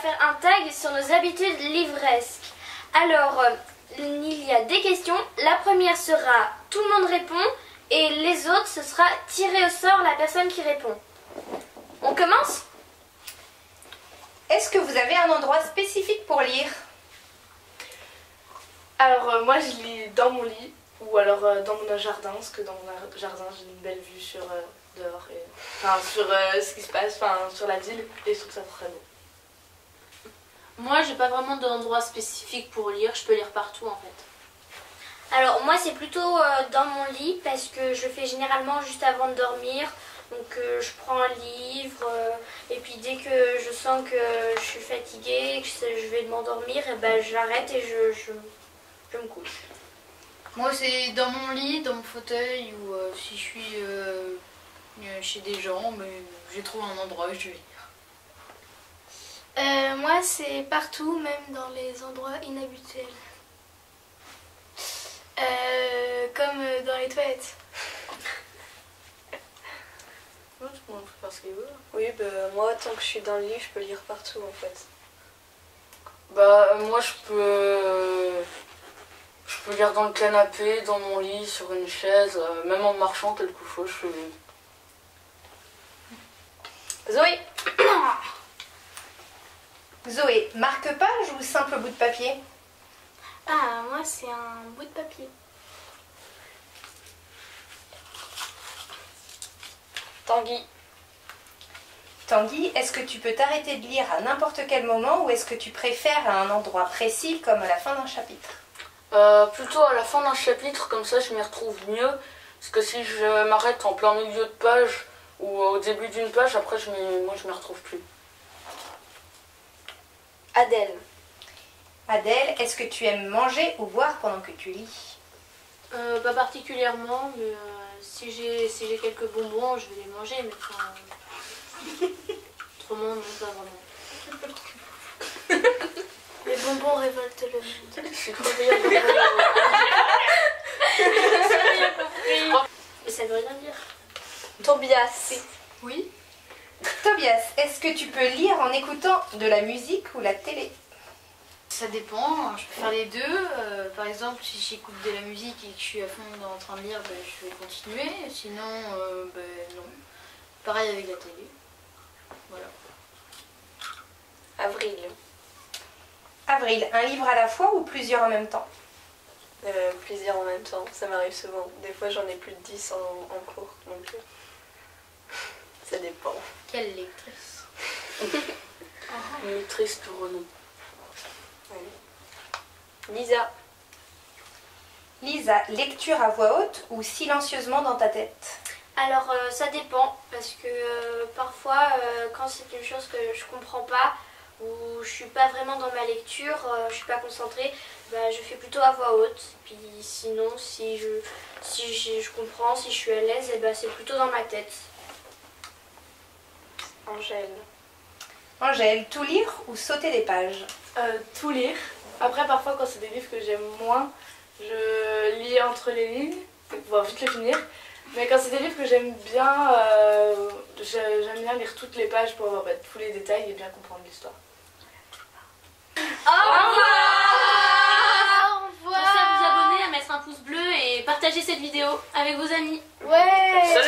faire un tag sur nos habitudes livresques. Alors, il y a des questions. La première sera tout le monde répond et les autres, ce sera tirer au sort la personne qui répond. On commence ? Est-ce que vous avez un endroit spécifique pour lire? Alors moi je lis dans mon lit ou alors dans mon jardin, parce que dans mon jardin j'ai une belle vue sur dehors, et, enfin sur ce qui se passe, enfin sur la ville, et je trouve ça très beau. Moi j'ai pas vraiment d'endroit spécifique pour lire, je peux lire partout en fait. Alors moi c'est plutôt dans mon lit parce que je le fais généralement juste avant de dormir. Donc je prends un livre et puis dès que je sens que je suis fatiguée, que je vais m'endormir, et ben j'arrête et je me couche. Moi c'est dans mon lit, dans mon fauteuil ou si je suis chez des gens, mais j'ai trouvé un endroit où je vais lire. Moi c'est partout, même dans les endroits inhabituels. Comme dans les toilettes. Tout le monde peut faire ce qu'il veut. Oui, moi, tant que je suis dans le lit, je peux lire partout en fait. Bah, moi, je peux lire dans le canapé, dans mon lit, sur une chaise, même en marchant quelquefois, je fais. Zoé. Zoé, marque-page ou simple bout de papier? Ah, moi c'est un bout de papier. Tanguy. Tanguy, est-ce que tu peux t'arrêter de lire à n'importe quel moment ou est-ce que tu préfères à un endroit précis comme à la fin d'un chapitre? Plutôt à la fin d'un chapitre, comme ça je m'y retrouve mieux. Parce que si je m'arrête en plein milieu de page ou au début d'une page, après moi je m'y retrouve plus. Adèle. Adèle, est-ce que tu aimes manger ou boire pendant que tu lis? Pas particulièrement, mais si j'ai quelques bonbons, je vais les manger, mais enfin, autrement non, pas vraiment. Les bonbons révoltent le monde. Je suis trop bien. Mais ça veut rien dire. Tobias. Oui. Tobias, est-ce que tu peux lire en écoutant de la musique ou la télé? Ça dépend, je peux faire les deux. Par exemple, si j'écoute de la musique et que je suis à fond en train de lire, je vais continuer. Sinon, non. Pareil avec la télé. Voilà. Avril. Avril, un livre à la fois ou plusieurs en même temps? Plusieurs en même temps, ça m'arrive souvent. Des fois j'en ai plus de 10 en cours, donc ça dépend. Quelle lectrice. Une lectrice de renom. Oui. Lisa. Lisa, lecture à voix haute ou silencieusement dans ta tête? Alors ça dépend parce que parfois quand c'est une chose que je comprends pas ou je suis pas vraiment dans ma lecture, je suis pas concentrée, je fais plutôt à voix haute. Puis sinon si je comprends, si je suis à l'aise, c'est plutôt dans ma tête. Angèle. Angèle, tout lire ou sauter des pages? Tout lire. Après parfois quand c'est des livres que j'aime moins, je lis entre les lignes pour pouvoir vite les finir. Mais quand c'est des livres que j'aime bien, j'aime bien lire toutes les pages pour avoir tous les détails et bien comprendre l'histoire. Au revoir. Pensez à vous abonner, à mettre un pouce bleu et partager cette vidéo avec vos amis. Ouais.